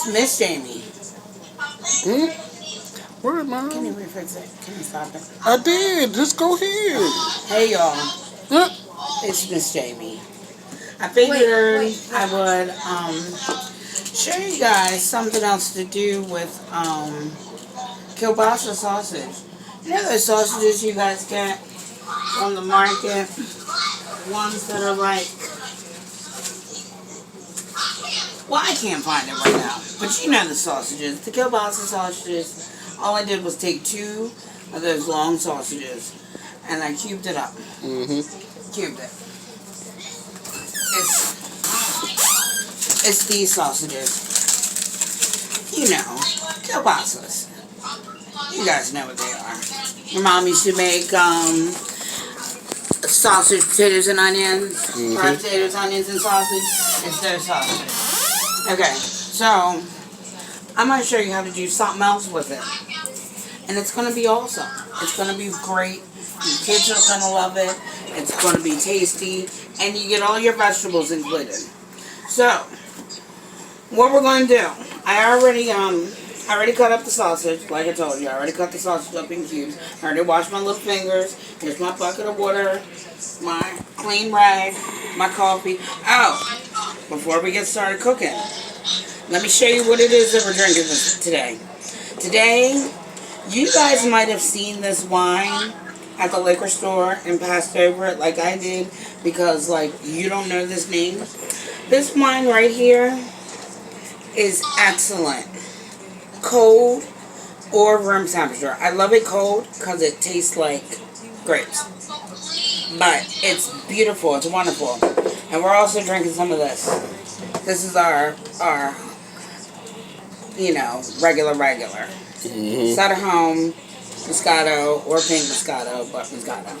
Miss Jamie. Hmm? Where, Mom? Can you refix it? Can you stop it? I did. Just go ahead. Hey, y'all. Huh? It's Miss Jamie. I figured I would show you guys something else to do with kielbasa sausage. You know those sausages you guys get on the market? Ones that are like, well, I can't find it right now. But you know the sausages. The kielbasa sausages. All I did was take 2 of those long sausages and I cubed it up. Cubed it. It's these sausages. You know, kielbasas. You guys know what they are. Your mom used to make sausage, potatoes, and onions. Fried potatoes, onions, and sausage. It's their sausage. Okay, so I'm going to show you how to do something else with it. And it's going to be awesome. It's going to be great. Your kids are going to love it. It's going to be tasty. And you get all your vegetables included. So, what we're going to do, I already cut up the sausage, like I told you. I already cut the sausage up in cubes. I already washed my little fingers. Here's my bucket of water, my clean rag, my coffee. Oh, before we get started cooking, let me show you what it is that we're drinking today. Today, you guys might have seen this wine at the liquor store and passed over it like I did because, like, you don't know this name. This wine right here is excellent. Cold or room temperature. I love it cold because it tastes like grapes. But it's beautiful. It's wonderful. And we're also drinking some of this. This is our you know, regular. Set at home Moscato or pink Moscato, but Moscato.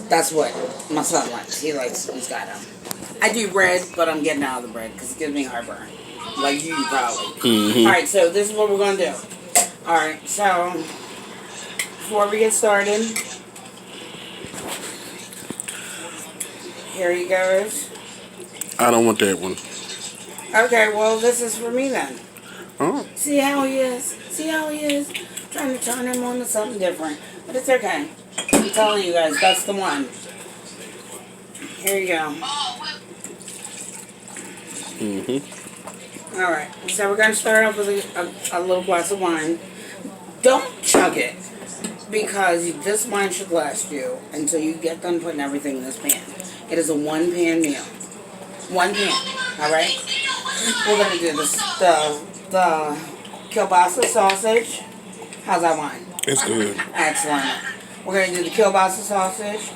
That's what my son likes. He likes Moscato. I do bread, but I'm getting out of the bread because it gives me heartburn. Like you probably. Alright, so this is what we're going to do. Alright, so before we get started, here he goes. I don't want that one. Okay, well, this is for me then. Oh. See how he is? See how he is? Trying to turn him on to something different. But it's okay. I'm telling you guys, that's the one. Here you go. Alright, so we're going to start off with a little glass of wine. Don't chug it, because this wine should last you until you get done putting everything in this pan. It is a 1-pan meal. 1 pan, alright? We're going to do this, the kielbasa sausage. How's that wine? It's good. Excellent. We're going to do the kielbasa sausage.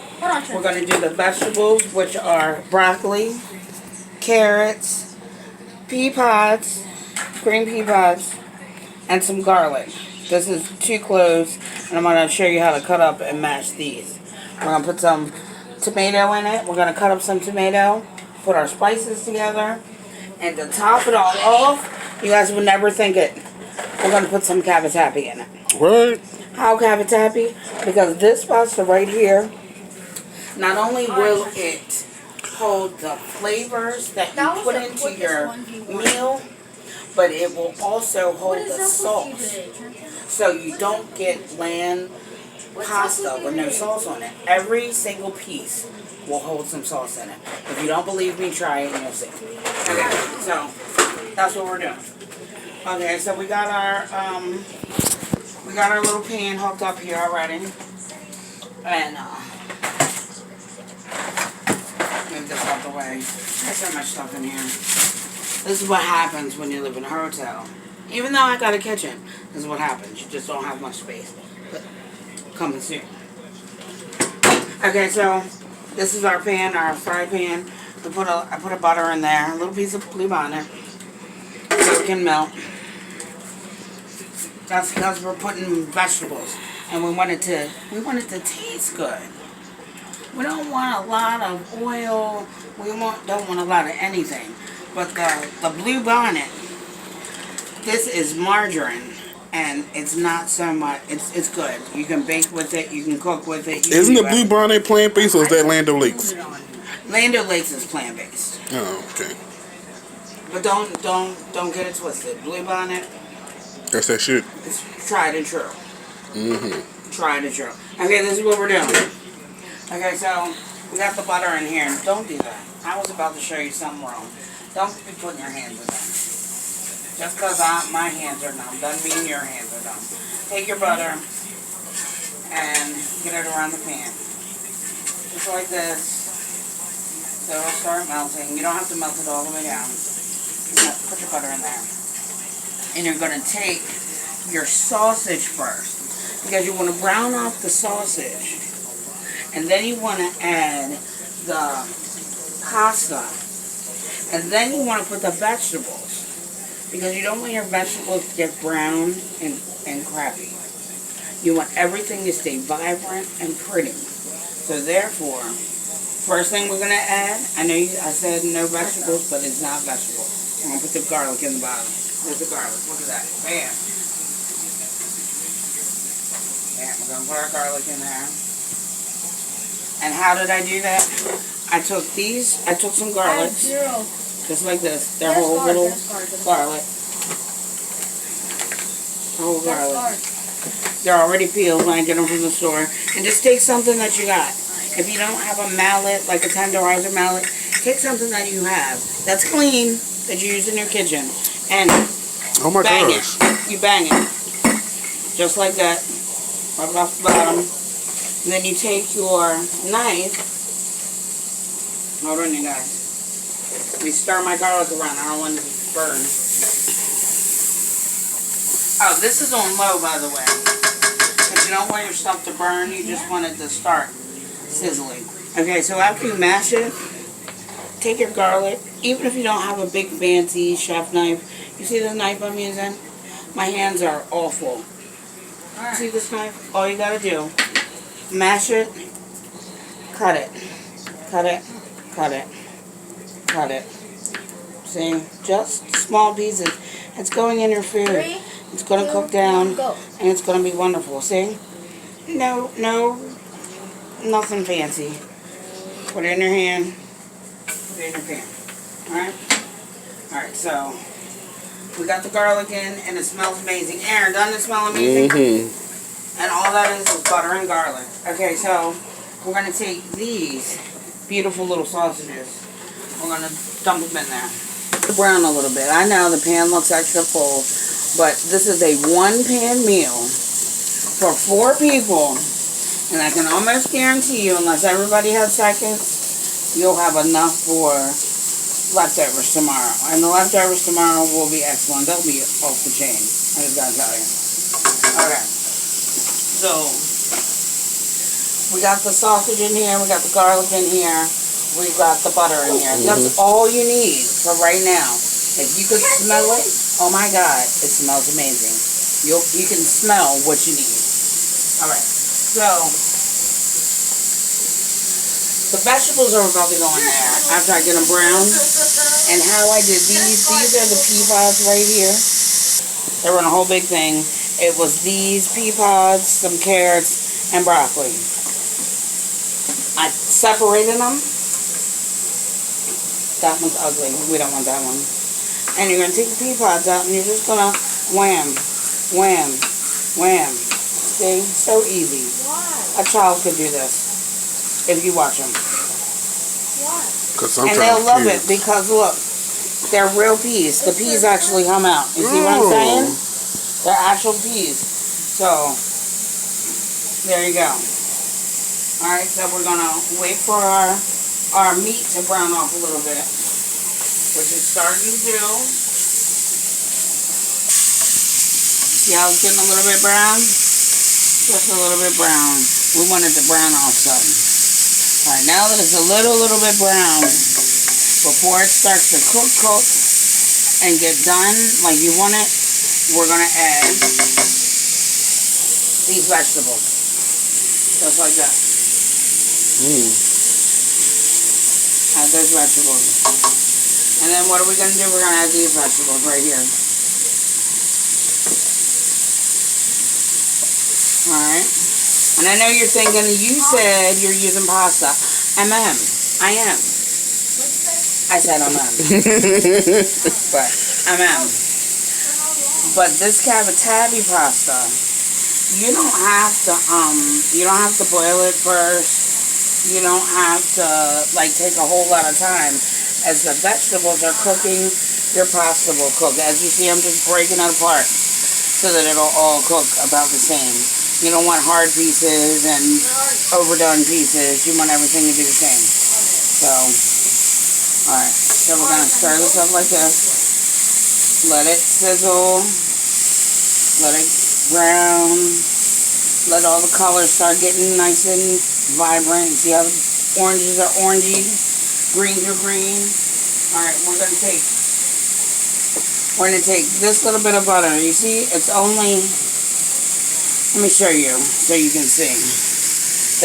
We're going to do the vegetables, which are broccoli, carrots, pea pods, green pea pods, and some garlic. This is 2 cloves, and I'm going to show you how to cut up and mash these. We're going to put some tomato in it. We're going to cut up some tomato, put our spices together, and to top it all off, you guys would never think it, we're going to put some cavatappi in it. What? How cavatappi? Because this pasta right here, not only will it hold the flavors that you put into your meal, but it will also hold the sauce. So you don't get bland pasta with no sauce on it. Every single piece will hold some sauce in it. If you don't believe me, try it and you'll see. Okay, so that's what we're doing. Okay, so we got our little pan hooked up here already. And move this out the way. There's so much stuff in here. This is what happens when you live in a hotel. Even though I got a kitchen, this is what happens. You just don't have much space. But coming soon. Okay, so this is our pan, our fry pan. I put a butter in there, a little piece of blue bonnet, so it can melt. That's because we're putting vegetables, and we want it to taste good. We don't want a lot of oil. We don't want a lot of anything. But the blue bonnet, this is margarine, and it's not so much. It's good. You can bake with it. You can cook with it. Isn't the blue bonnet plant-based, or is that Land O'Lakes? Land O'Lakes is plant-based. Oh, okay. But don't get it twisted. Blue bonnet, That's that shit. it's tried and true. Mm-hmm. Tried and true. Okay, this is what we're doing. Okay, so we got the butter in here. Don't do that. I was about to show you something wrong. Don't be putting your hands in there. Just because my hands are numb doesn't mean your hands are numb. Take your butter and get it around the pan. Just like this. So it'll start melting. You don't have to melt it all the way down. You have to put your butter in there. And you're going to take your sausage first. Because you want to brown off the sausage. And then you want to add the pasta. And then you want to put the vegetables. Because you don't want your vegetables to get brown and crappy. You want everything to stay vibrant and pretty. So therefore, first thing we're going to add, I said no vegetables, but it's not vegetables. I'm going to put the garlic in the bottom. There's the garlic. Look at that. Bam. Bam. We're going to put our garlic in there. And how did I do that? I took some garlic. Just like this. They're whole little garlic. Whole garlic. They're already peeled when I get them from the store. And just take something that you got. If you don't have a mallet, like a tenderizer mallet, take something that you have that's clean, that you use in your kitchen. And Oh my bang gosh. it. You bang it. Just like that. Rub it off the bottom. And then you take your knife. Hold on, you guys. Let me stir my garlic around. I don't want it to burn. Oh, this is on low, by the way. Because you don't want your stuff to burn. You just want it to start sizzling. Okay, so after you mash it, take your garlic. Even if you don't have a big fancy chef knife. You see the knife I'm using? My hands are awful. See this knife? All you gotta do, mash it, cut it, cut it, cut it. Cut it. See? Just small pieces. It's going in your food. It's going to cook down. And it's going to be wonderful. See? No, nothing fancy. Put it in your hand. Put it in your pan. Alright? Alright, so we got the garlic in and it smells amazing. Aaron, doesn't it smell amazing? Mm-hmm. And all that is butter and garlic. Okay, so we're going to take these beautiful little sausages. We're going to dump them in there. Brown a little bit. I know the pan looks extra full, but this is a one-pan meal for 4 people. And I can almost guarantee you, unless everybody has seconds, you'll have enough for leftovers tomorrow. And the leftovers tomorrow will be excellent. They'll be off the chain. I just gotta tell you. Okay. So, we got the sausage in here. We got the garlic in here. We've got the butter in here. That's all you need for right now. If you could smell it, oh my God, it smells amazing. You can smell what you need. Alright, so the vegetables are about to go in there after I get them brown. And how I did these are the pea pods right here. They were in a whole big thing. It was these pea pods, some carrots, and broccoli. I separated them. That one's ugly. We don't want that one. And you're going to take the pea pods out and you're just going to wham, wham, wham. See? So easy. Why? A child could do this if you watch them. Why? And they'll love it because, look, they're real peas. The peas actually come out. You see what I'm saying? They're actual peas. So, there you go. Alright, so we're going to wait for our meat to brown off a little bit, which is starting to do. See how it's getting a little bit brown? Just a little bit brown. We want it to brown off some. Alright, now that it's a little bit brown, before it starts to cook and get done like you want it, we're going to add these vegetables. Just like that. Add those vegetables. And then what are we going to do? We're going to add these vegetables right here. Alright. And I know you're thinking, you said you're using pasta. I am. What's that? I said amen. But amen. But this cavatappi pasta, you don't have to boil it first. You don't have to like take a whole lot of time. As the vegetables are cooking, your pasta will cook. As you see, I'm just breaking it apart so that it'll all cook about the same. You don't want hard pieces and overdone pieces. You want everything to be the same. So, alright. So we're going to stir this up like this. Let it sizzle. Let it brown. Let all the colors start getting nice and vibrant. See how the oranges are orangey, greens are green. Alright, we're going to take this little bit of butter. You see, it's only, let me show you so you can see.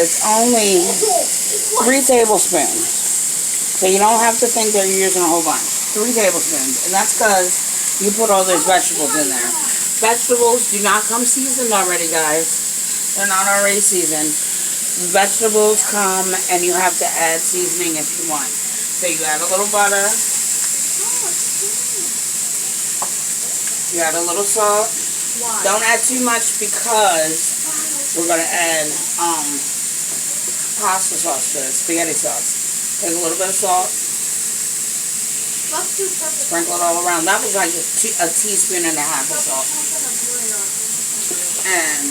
It's only 3 tablespoons. So you don't have to think that you're using a whole bunch. 3 tablespoons. And that's because you put all those vegetables in there. Vegetables do not come seasoned already, guys. They're not already seasoned. Vegetables come and you have to add seasoning if you want. So you add a little butter. You add a little salt. Why? Don't add too much because we're going to add pasta sauce to it, spaghetti sauce. Take a little bit of salt. Let's do purple. Sprinkle it all around. That was like a teaspoon and a half of salt. And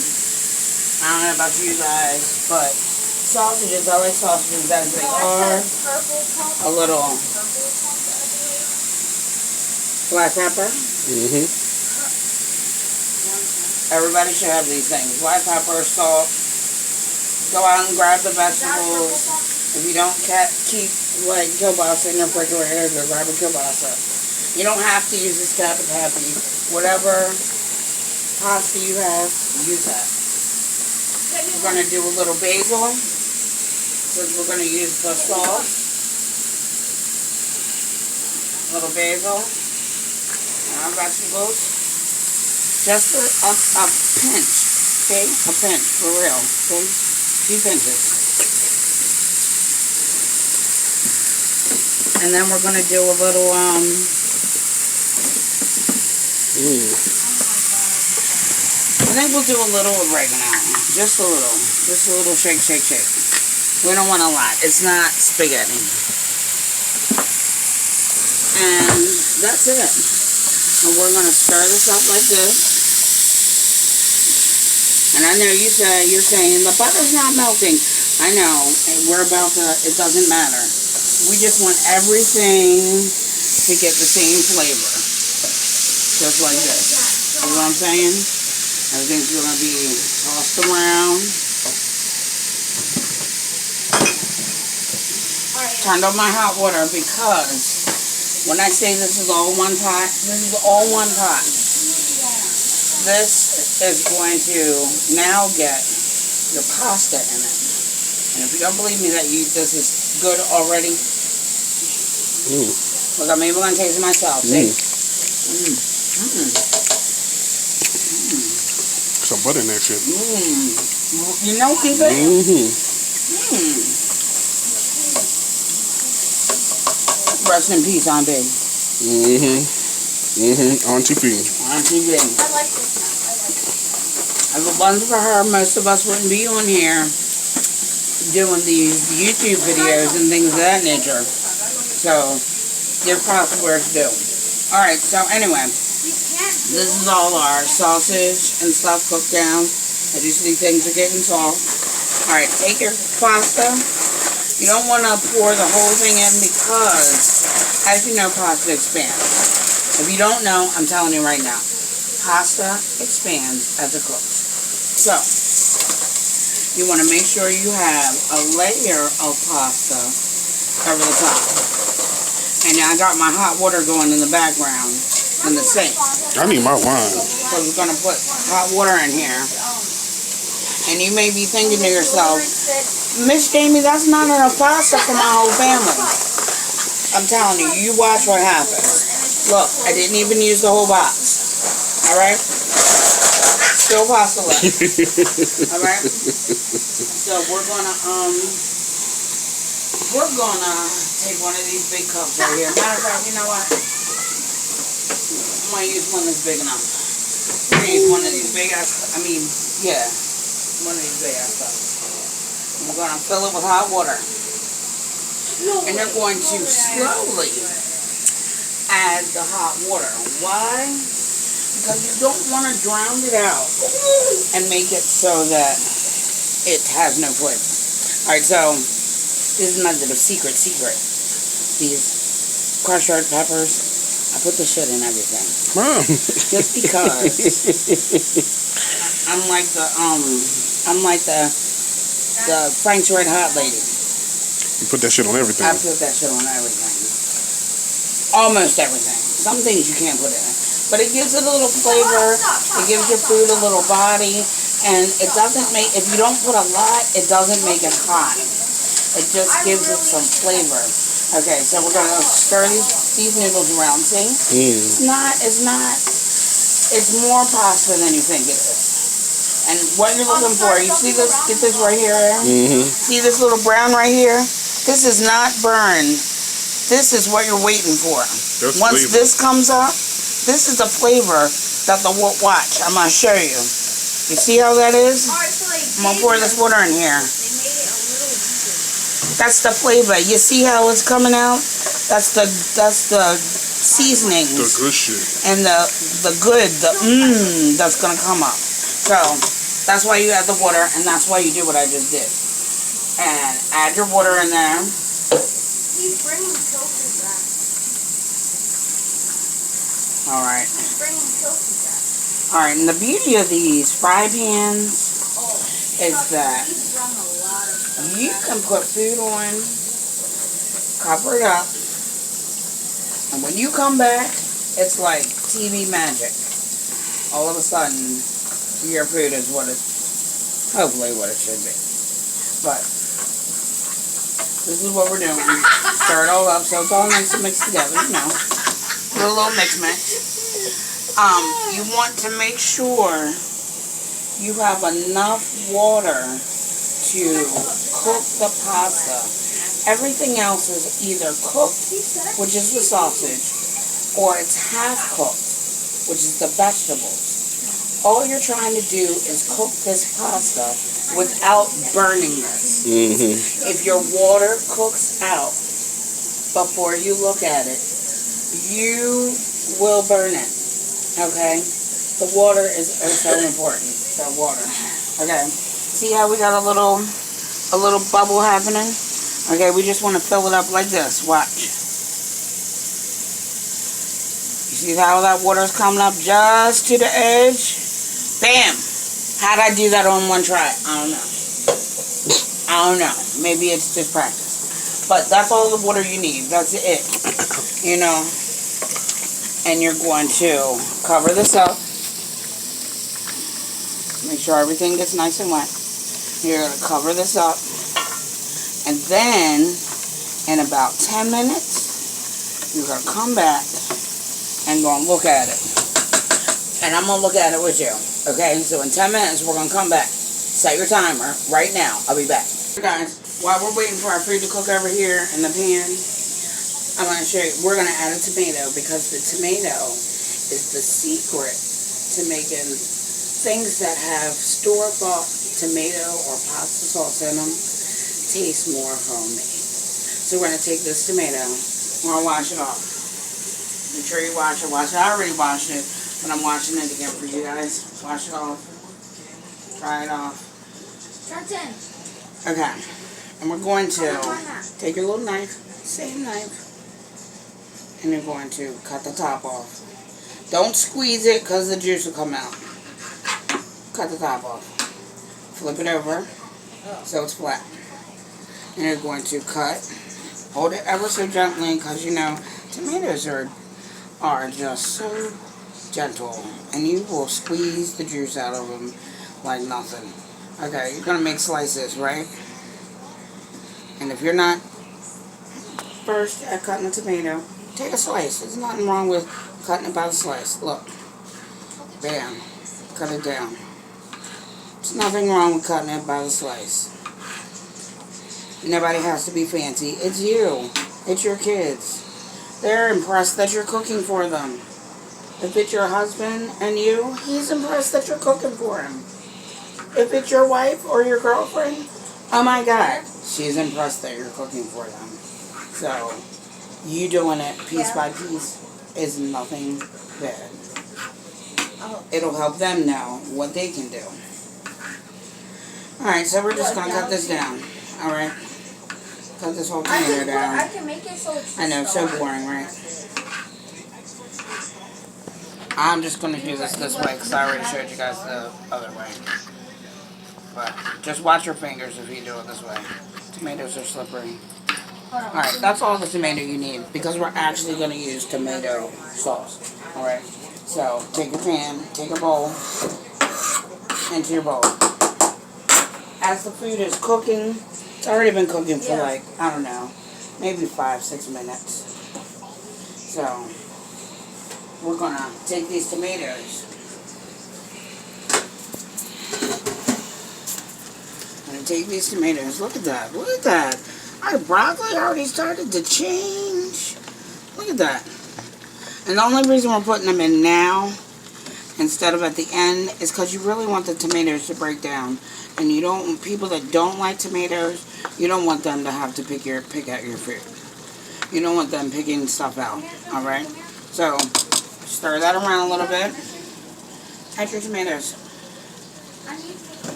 I don't know about you guys, but sausages, I like sausages as they are. A little black pepper. Everybody should have these things. Black pepper, salt. Go out and grab the vegetables. If you don't keep like kielbasa in your refrigerator, go grab a kielbasa. You don't have to use this cavatappi. Whatever pasta you have, use that. We're going to do a little basil, since we're going to use the sauce. A little basil. And our vegetables. Just a pinch, okay? A pinch, for real, okay? 2 pinches. And then we're going to do a little, I think we'll do a little oregano. Just a little shake, shake, shake. We don't want a lot. It's not spaghetti. And that's it. And we're going to stir this up like this. And I know you're saying, the butter's not melting. I know. We're about to, it doesn't matter. We just want everything to get the same flavor. Just like this. You know what I'm saying? Everything's going to be tossed around. Turned on my hot water because when I say this is all one pot, this is all one pot. This is going to now get your pasta in it. And if you don't believe me that this is good already, look, I'm even going to taste it myself. See? Some butter in that shit. You know, keep it? Rest in peace, Auntie. Auntie Fee. Auntie Fee. I like this. If it wasn't for her, most of us wouldn't be on here doing these YouTube videos and things of that nature. So, give props where it's due. Alright, so anyway, this is all our sausage and stuff cooked down. As you see, things are getting soft. Alright, take your pasta. You don't want to pour the whole thing in because, as you know, pasta expands. If you don't know, I'm telling you right now, pasta expands as it cooks. So, you want to make sure you have a layer of pasta over the top. And I got my hot water going in the background in the sink. I need my wine. So we're going to put hot water in here. And you may be thinking to yourself, Miss Jamie, that's not enough pasta for my whole family. I'm telling you, you watch what happens. Look, I didn't even use the whole box. Alright? Still pasta left. Alright? So we're gonna we're gonna take one of these big cups right here. Matter of fact, you know what? I'm gonna use one that's big enough. We're gonna use one of these big ass, yeah, one of these big ass cups. We're gonna fill it with hot water. And you're going to slowly add the hot water. Why? Because you don't want to drown it out and make it so that it has no flavor. Alright, so this is my little secret. These crushed red peppers, I put the shit in everything. Mom. Just because I'm like the Frank's Red Hot lady. You put that shit on everything. I put that shit on everything. Almost everything. Some things you can't put in it. But it gives it a little flavor. It gives your food a little body. And it doesn't make, if you don't put a lot, it doesn't make it hot. It just gives it some flavor. Okay, so we're going to stir these noodles around. See? It's more pasta than you think it is. And what you're looking for, you see this, get this right here? See this little brown right here? This is not burned. This is what you're waiting for. Once this comes up, this is the flavor that watch, I'm going to show you. You see how that is? I'm going to pour this water in here. That's the flavor. You see how it's coming out? That's the seasonings. The good shit. And that's going to come up. So, that's why you add the water, and that's why you do what I just did. And add your water in there. He's bringing Sophie back. Alright. He's bringing Sophie back. Alright, and the beauty of these fry pans is that you can put food on, cover it up, and when you come back, it's like TV magic. All of a sudden, your food is hopefully what it should be. But this is what we're doing. Stir it all up so it's all nice and mixed together, you know. Do a little mix. You want to make sure you have enough water to cook the pasta. Everything else is either cooked, which is the sausage, or it's half cooked, which is the vegetables. All you're trying to do is cook this pasta without burning this. If your water cooks out before you look at it, you will burn it. Okay? The water is so important. The water. Okay. See how we got a little bubble happening? Okay, we just want to fill it up like this. Watch. You see how that water's coming up just to the edge? Bam! How'd I do that on one try? I don't know. Maybe it's just practice. But that's all the water you need. That's it. You know. And you're going to cover this up. Make sure everything gets nice and wet. You're going to cover this up. And then, in about 10 minutes, you're going to come back and go and look at it. And I'm going to look at it with you. Okay, so in 10 minutes, we're going to come back. Set your timer right now. I'll be back. Guys, while we're waiting for our food to cook over here in the pan, I'm going to show you. We're going to add a tomato because the tomato is the secret to making things that have store-bought tomato or pasta sauce in them taste more homemade. So we're going to take this tomato. We're going to wash it off. Make sure you wash it. I already washed it. But I'm washing it again for you guys. Wash it off. Dry it off. Okay. And we're going to take your little knife, same knife, and you're going to cut the top off. Don't squeeze it because the juice will come out. Cut the top off. Flip it over so it's flat. And you're going to cut. Hold it ever so gently because you know tomatoes are just so gentle, and you will squeeze the juice out of them like nothing. Okay, you're going to make slices, right? And if you're not first at cutting a tomato, take a slice. There's nothing wrong with cutting it by the slice. Look. Bam. Cut it down. There's nothing wrong with cutting it by the slice. Nobody has to be fancy. It's you. It's your kids. They're impressed that you're cooking for them. If it's your husband and you, he's impressed that you're cooking for him. If it's your wife or your girlfriend, oh my God, she's impressed that you're cooking for them. So, you doing it piece by piece is nothing bad. It'll help them know what they can do. Alright, so we're just going to cut this down. Alright? Cut this whole tomato down. I can make it so it's I know, it's so boring, right? I'm just going to do this way because I already showed you guys the other way. But just watch your fingers if you do it this way. Tomatoes are slippery. Alright, that's all the tomato you need because we're actually going to use tomato sauce. Alright? So, take a pan, take a bowl, into your bowl. As the food is cooking, it's already been cooking for like, I don't know, maybe 5-6 minutes. So, we're going to take these tomatoes. I'm going to take these tomatoes. Look at that. Look at that. Our broccoli already started to change. Look at that. And the only reason we're putting them in now instead of at the end is because you really want the tomatoes to break down. And you don't, people that don't like tomatoes, you don't want them to have to pick out your food. You don't want them picking stuff out. Alright? So, stir that around a little bit. Add your tomatoes.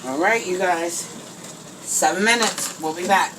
Alright, you guys. 7 minutes. We'll be back.